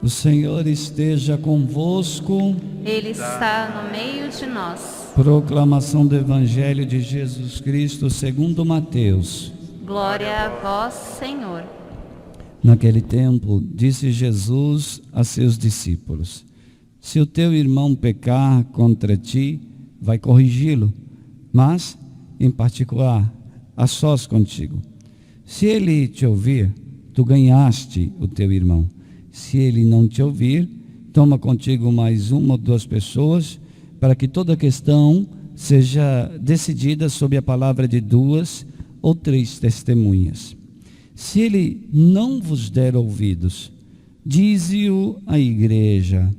O Senhor esteja convosco. Ele está no meio de nós. Proclamação do Evangelho de Jesus Cristo segundo Mateus. Glória a vós, Senhor. Naquele tempo, disse Jesus a seus discípulos: se o teu irmão pecar contra ti, vai corrigi-lo, mas, em particular, a sós contigo. Se ele te ouvir, tu ganhaste o teu irmão. Se ele não te ouvir, toma contigo mais uma ou duas pessoas, para que toda a questão seja decidida sob a palavra de duas ou três testemunhas. Se ele não vos der ouvidos, dize-o à igreja.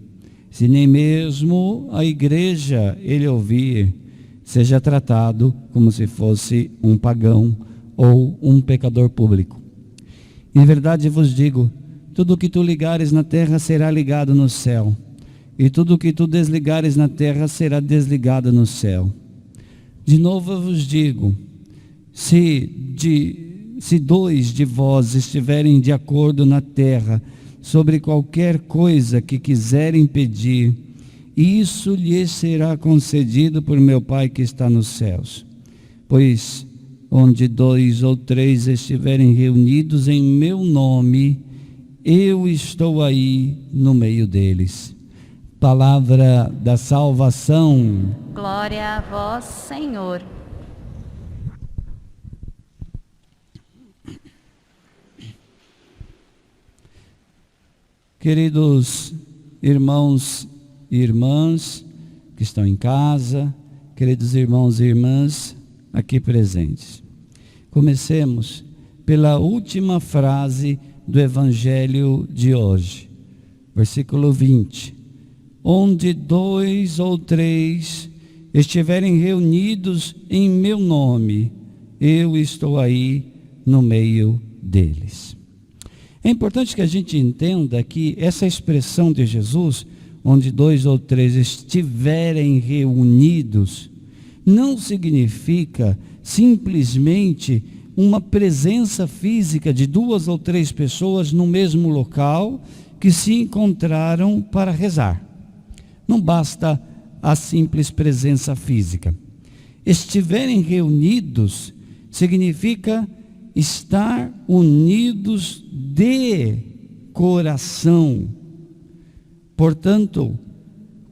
Se nem mesmo a igreja ele ouvir, seja tratado como se fosse um pagão ou um pecador público. Em verdade vos digo, tudo o que tu ligares na terra será ligado no céu, e tudo o que tu desligares na terra será desligado no céu. De novo eu vos digo, se dois de vós estiverem de acordo na terra sobre qualquer coisa que quiserem pedir, isso lhes será concedido por meu Pai que está nos céus. Pois onde dois ou três estiverem reunidos em meu nome, eu estou aí no meio deles. Palavra da salvação. Glória a vós, Senhor. Queridos irmãos e irmãs que estão em casa, queridos irmãos e irmãs aqui presentes, comecemos pela última frase do Evangelho de hoje, versículo 20: onde dois ou três estiverem reunidos em meu nome, eu estou aí no meio deles. É importante que a gente entenda que essa expressão de Jesus, onde dois ou três estiverem reunidos, não significa simplesmente uma presença física de duas ou três pessoas no mesmo local que se encontraram para rezar. Não basta a simples presença física. Estiverem reunidos significa estar unidos de coração. Portanto,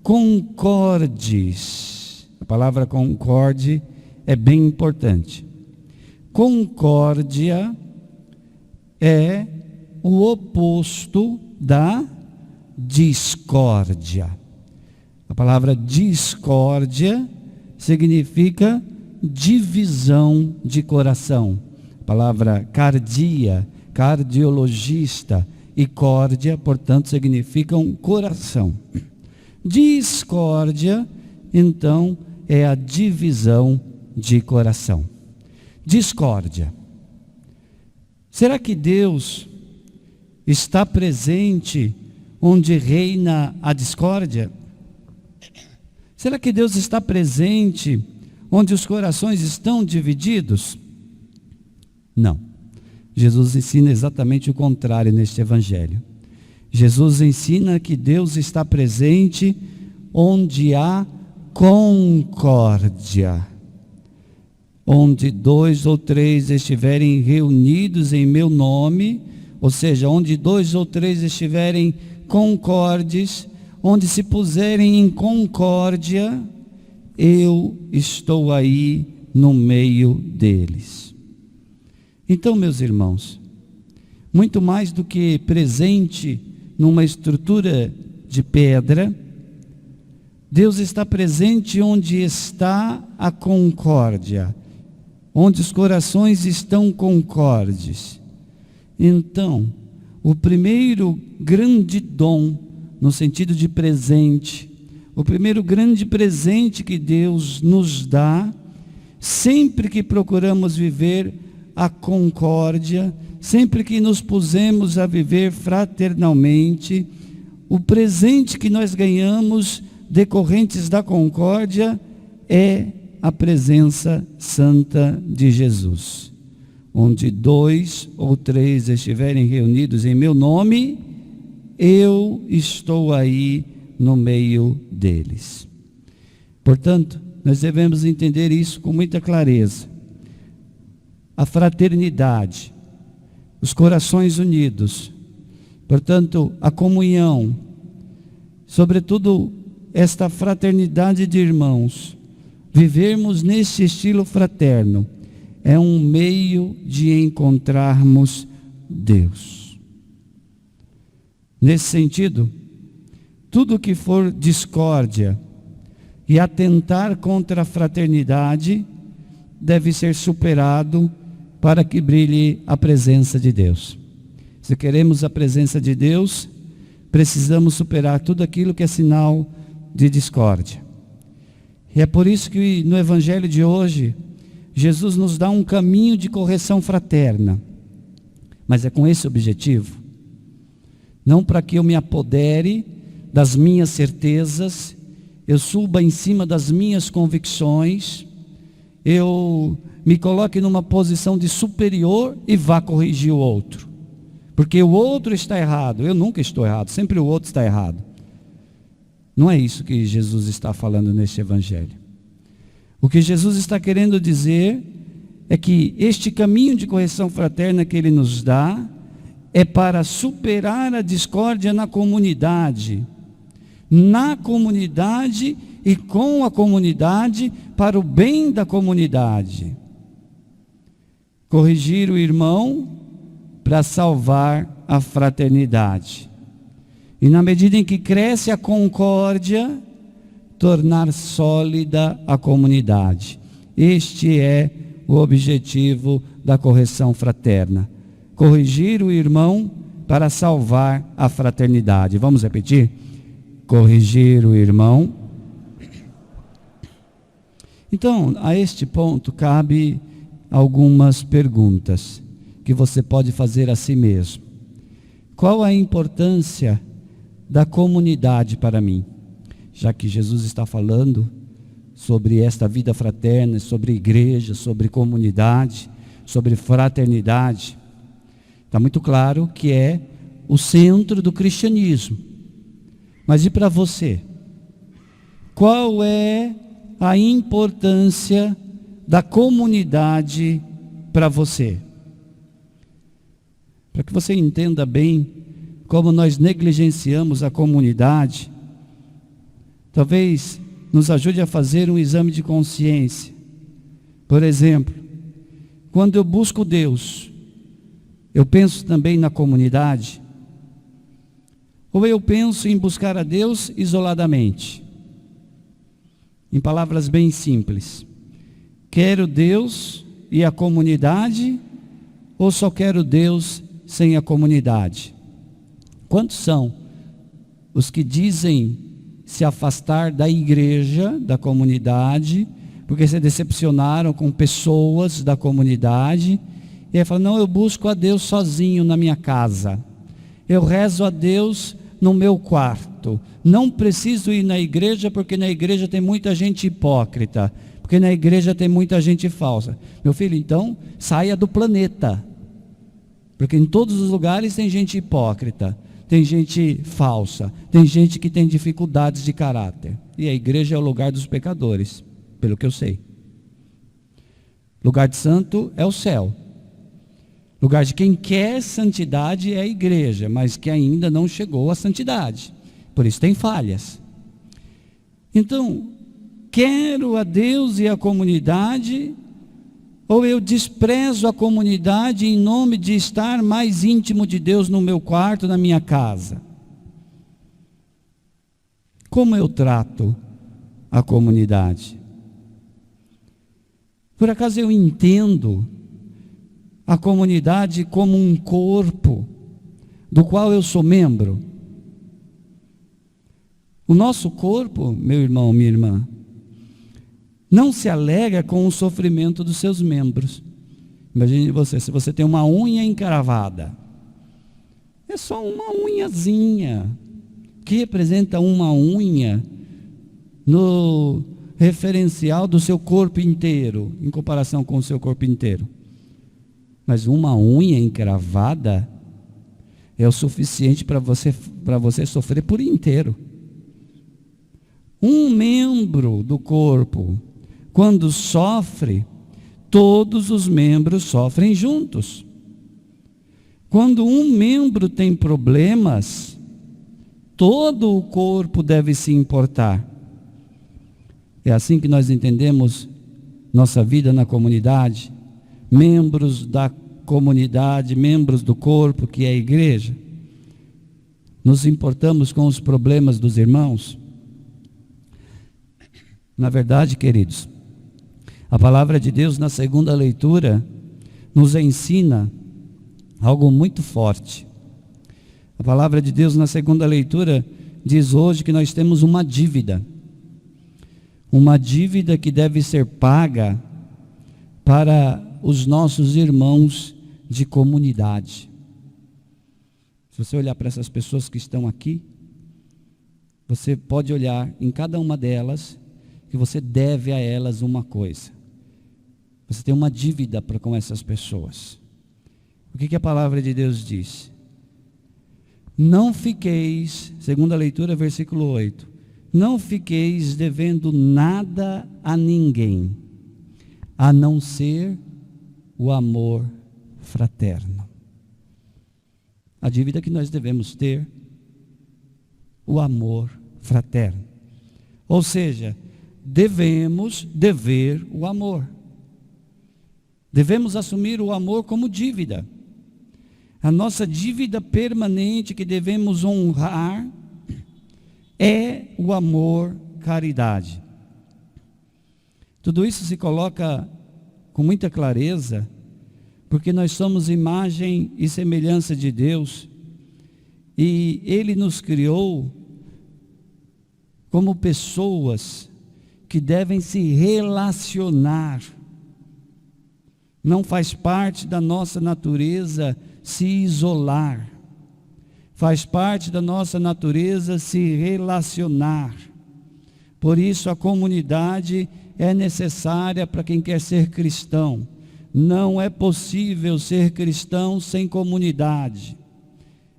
concordes. A palavra concorde é bem importante. Concórdia é o oposto da discórdia. A palavra discórdia significa divisão de coração. A palavra cardia, cardiologista e córdia, portanto, significam coração. Discórdia, então, é a divisão de coração. Discórdia. Será que Deus está presente onde reina a discórdia? Será que Deus está presente onde os corações estão divididos? Não. Jesus ensina exatamente o contrário neste Evangelho. Jesus ensina que Deus está presente onde há concórdia. Onde dois ou três estiverem reunidos em meu nome, ou seja, onde dois ou três estiverem concordes, onde se puserem em concórdia, eu estou aí no meio deles. Então, meus irmãos, muito mais do que presente numa estrutura de pedra, Deus está presente onde está a concórdia, onde os corações estão concordes. Então, o primeiro grande dom, no sentido de presente, o primeiro grande presente que Deus nos dá, sempre que procuramos viver a concórdia, sempre que nos pusemos a viver fraternalmente, o presente que nós ganhamos decorrentes da concórdia é a presença santa de Jesus. Onde dois ou três estiverem reunidos em meu nome, eu estou aí no meio deles. Portanto, nós devemos entender isso com muita clareza. A fraternidade, os corações unidos, portanto, a comunhão, sobretudo esta fraternidade de irmãos, vivermos nesse estilo fraterno, é um meio de encontrarmos Deus. Nesse sentido, tudo que for discórdia e atentar contra a fraternidade deve ser superado para que brilhe a presença de Deus. Se queremos a presença de Deus, precisamos superar tudo aquilo que é sinal de discórdia. E é por isso que no Evangelho de hoje, Jesus nos dá um caminho de correção fraterna. Mas é com esse objetivo. Não para que eu me apodere das minhas certezas, eu suba em cima das minhas convicções, eu me coloque numa posição de superior e vá corrigir o outro. Porque o outro está errado, eu nunca estou errado, sempre o outro está errado. Não é isso que Jesus está falando neste Evangelho. O que Jesus está querendo dizer é que este caminho de correção fraterna que Ele nos dá é para superar a discórdia na comunidade e com a comunidade para o bem da comunidade. Corrigir o irmão para salvar a fraternidade. E na medida em que cresce a concórdia, tornar sólida a comunidade. Este é o objetivo da correção fraterna. Corrigir o irmão para salvar a fraternidade. Vamos repetir? Corrigir o irmão. Então, a este ponto cabe algumas perguntas que você pode fazer a si mesmo. Qual a importância da comunidade para mim? Já que Jesus está falando sobre esta vida fraterna, sobre igreja, sobre comunidade, sobre fraternidade, está muito claro que é o centro do cristianismo. Mas e para você? Qual é a importância da comunidade para você? Para que você entenda bem como nós negligenciamos a comunidade, talvez nos ajude a fazer um exame de consciência. Por exemplo, quando eu busco Deus, eu penso também na comunidade? Ou eu penso em buscar a Deus isoladamente? Em palavras bem simples, quero Deus e a comunidade, ou só quero Deus sem a comunidade? Quantos são os que dizem se afastar da igreja, da comunidade, porque se decepcionaram com pessoas da comunidade, e aí falam, não, eu busco a Deus sozinho na minha casa, eu rezo a Deus no meu quarto, não preciso ir na igreja, porque na igreja tem muita gente hipócrita, porque na igreja tem muita gente falsa. Meu filho, então, saia do planeta, porque em todos os lugares tem gente hipócrita, tem gente falsa, tem gente que tem dificuldades de caráter. E a igreja é o lugar dos pecadores, pelo que eu sei. Lugar de santo é o céu. Lugar de quem quer santidade é a igreja, mas que ainda não chegou à santidade. Por isso tem falhas. Então, quero a Deus e a comunidade, ou eu desprezo a comunidade em nome de estar mais íntimo de Deus no meu quarto, na minha casa? Como eu trato a comunidade? Por acaso eu entendo a comunidade como um corpo do qual eu sou membro? O nosso corpo, meu irmão, minha irmã, não se alegra com o sofrimento dos seus membros. Imagine você, se você tem uma unha encravada, é só uma unhazinha, que representa uma unha no referencial do seu corpo inteiro, em comparação com o seu corpo inteiro. Mas uma unha encravada é o suficiente para você sofrer por inteiro. Um membro do corpo, quando sofre, todos os membros sofrem juntos. Quando um membro tem problemas, todo o corpo deve se importar. É assim que nós entendemos nossa vida na comunidade, membros da comunidade, membros do corpo, que é a igreja. Nos importamos com os problemas dos irmãos. Na verdade, queridos, a palavra de Deus na segunda leitura nos ensina algo muito forte. A palavra de Deus na segunda leitura diz hoje que nós temos uma dívida que deve ser paga para os nossos irmãos de comunidade. Se você olhar para essas pessoas que estão aqui, você pode olhar em cada uma delas que você deve a elas uma coisa. Você tem uma dívida para com essas pessoas. O que a palavra de Deus diz? Não fiqueis, segunda leitura, versículo 8, não fiqueis devendo nada a ninguém, a não ser o amor fraterno. A dívida que nós devemos ter, o amor fraterno. Ou seja, devemos dever o amor. Devemos assumir o amor como dívida. A nossa dívida permanente que devemos honrar é o amor, caridade. Tudo isso se coloca com muita clareza, porque nós somos imagem e semelhança de Deus, e Ele nos criou como pessoas que devem se relacionar. Não faz parte da nossa natureza se isolar. Faz parte da nossa natureza se relacionar. Por isso a comunidade é necessária para quem quer ser cristão. Não é possível ser cristão sem comunidade.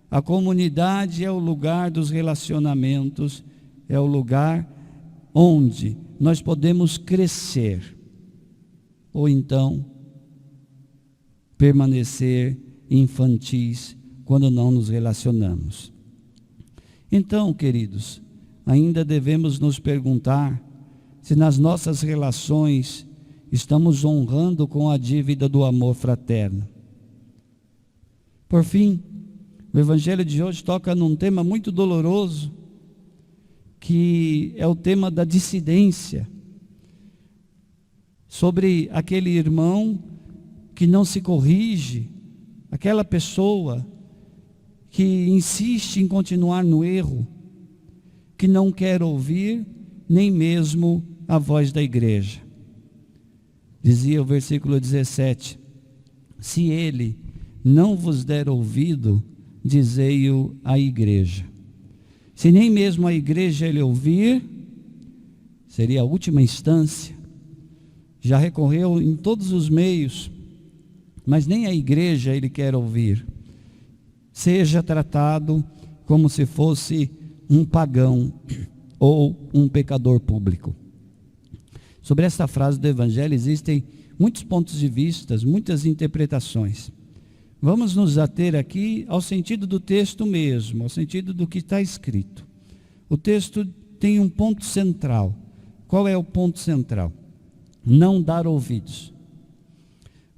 A comunidade é o lugar dos relacionamentos, é o lugar onde nós podemos crescer, ou então permanecer infantis quando não nos relacionamos. Então, queridos, ainda devemos nos perguntar se nas nossas relações estamos honrando com a dívida do amor fraterno. Por fim, o Evangelho de hoje toca num tema muito doloroso, que é o tema da dissidência, sobre aquele irmão que não se corrige, aquela pessoa que insiste em continuar no erro, que não quer ouvir nem mesmo a voz da igreja. Dizia o versículo 17: se ele não vos der ouvido, dizei-o à igreja. Se nem mesmo a igreja ele ouvir, seria a última instância. Já recorreu em todos os meios, mas nem a igreja ele quer ouvir. Seja tratado como se fosse um pagão ou um pecador público. Sobre esta frase do Evangelho existem muitos pontos de vista, muitas interpretações. Vamos nos ater aqui ao sentido do texto mesmo, ao sentido do que está escrito. O texto tem um ponto central. Qual é o ponto central? Não dar ouvidos.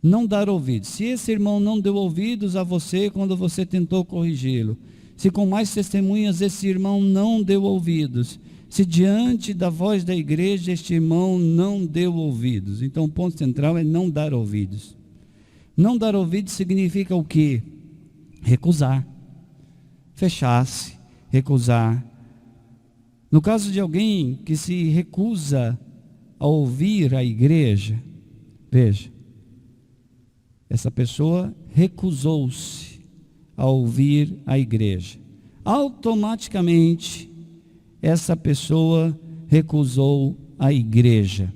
Não dar ouvidos. Se esse irmão não deu ouvidos a você quando você tentou corrigi-lo, se com mais testemunhas esse irmão não deu ouvidos, se diante da voz da igreja este irmão não deu ouvidos, então o ponto central é não dar ouvidos. Não dar ouvidos significa o quê? Recusar, fechar-se, recusar. No caso de alguém que se recusa a ouvir a igreja, veja, essa pessoa recusou-se a ouvir a igreja. Automaticamente, essa pessoa recusou a igreja.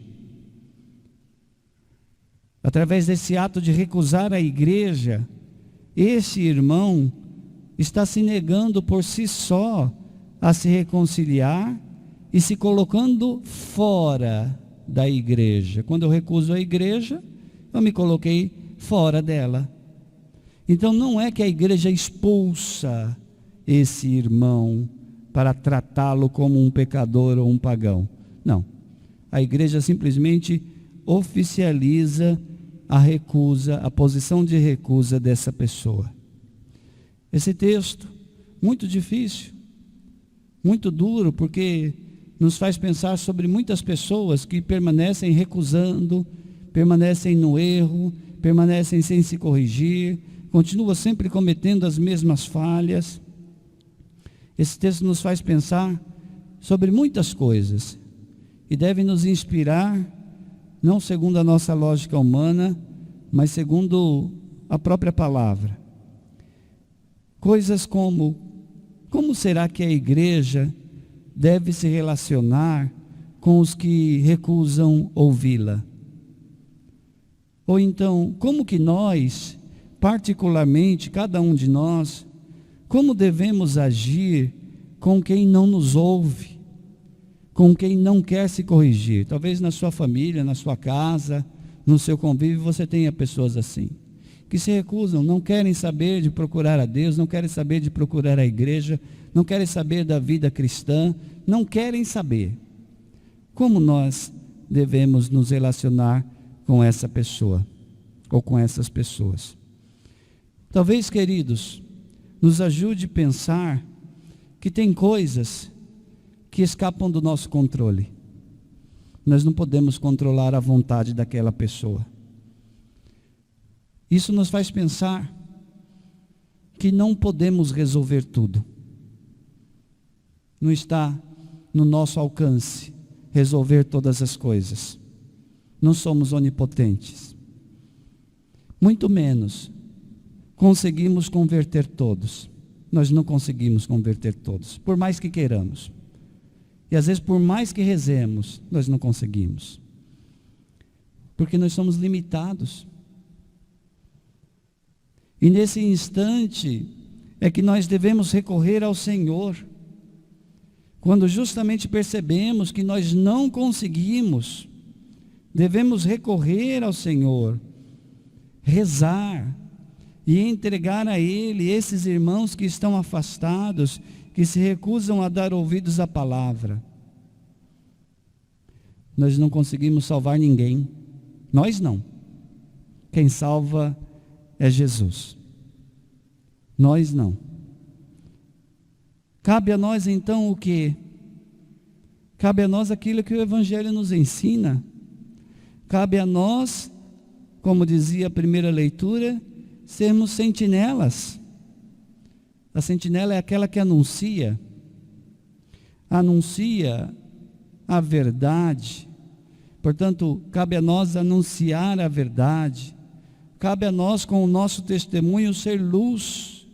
Através desse ato de recusar a igreja, esse irmão está se negando por si só a se reconciliar e se colocando fora da igreja. Quando eu recuso a igreja, eu me coloquei fora dela. Então não é que a igreja expulsa esse irmão para tratá-lo como um pecador ou um pagão. Não. A igreja simplesmente oficializa a recusa, a posição de recusa dessa pessoa. Esse texto, muito difícil, muito duro, porque nos faz pensar sobre muitas pessoas que permanecem recusando, permanecem no erro, permanecem sem se corrigir, continuam sempre cometendo as mesmas falhas. Esse texto nos faz pensar sobre muitas coisas e deve nos inspirar, não segundo a nossa lógica humana, mas segundo a própria palavra. Coisas como será que a igreja deve se relacionar com os que recusam ouvi-la? Ou então, como que nós, particularmente, cada um de nós, como devemos agir com quem não nos ouve, com quem não quer se corrigir? Talvez na sua família, na sua casa, no seu convívio, você tenha pessoas assim, que se recusam, não querem saber de procurar a Deus, não querem saber de procurar a igreja, não querem saber da vida cristã, não querem saber. Como nós devemos nos relacionar com essa pessoa, ou com essas pessoas? Talvez, queridos, nos ajude a pensar que tem coisas que escapam do nosso controle. Nós não podemos controlar a vontade daquela pessoa. Isso nos faz pensar que não podemos resolver tudo. Não está no nosso alcance resolver todas as coisas. Não somos onipotentes. Muito menos conseguimos converter todos. Nós não conseguimos converter todos, por mais que queiramos. E às vezes, por mais que rezemos, nós não conseguimos. Porque nós somos limitados. E nesse instante é que nós devemos recorrer ao Senhor. Quando justamente percebemos que nós não conseguimos, devemos recorrer ao Senhor, rezar e entregar a Ele esses irmãos que estão afastados, que se recusam a dar ouvidos à palavra. Nós não conseguimos salvar ninguém, nós não. Quem salva é Jesus, nós não. Cabe a nós então o quê? Cabe a nós aquilo que o Evangelho nos ensina. Cabe a nós, como dizia a primeira leitura, sermos sentinelas. A sentinela é aquela que anuncia a verdade. Portanto, cabe a nós anunciar a verdade. Cabe a nós, com o nosso testemunho, ser luz,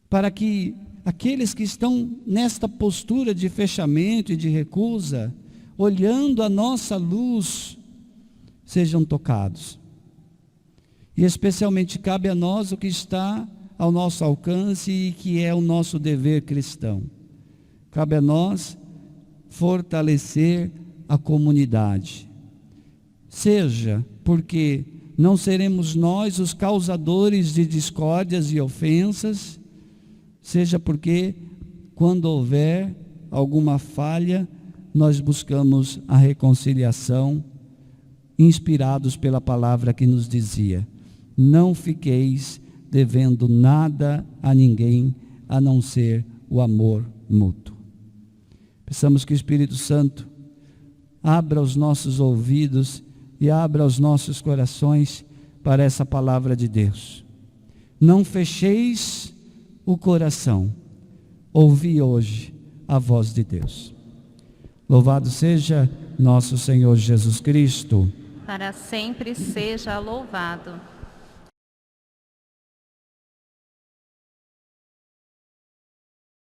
para que aqueles que estão nesta postura de fechamento e de recusa, olhando a nossa luz, sejam tocados. E especialmente cabe a nós o que está ao nosso alcance e que é o nosso dever cristão. Cabe a nós fortalecer a comunidade. Seja porque não seremos nós os causadores de discórdias e ofensas, seja porque, quando houver alguma falha, nós buscamos a reconciliação, inspirados pela palavra que nos dizia: não fiqueis devendo nada a ninguém, a não ser o amor mútuo. Peçamos que o Espírito Santo abra os nossos ouvidos e abra os nossos corações para essa palavra de Deus. Não fecheis o coração, ouvi hoje a voz de Deus. Louvado seja nosso Senhor Jesus Cristo. Para sempre seja louvado.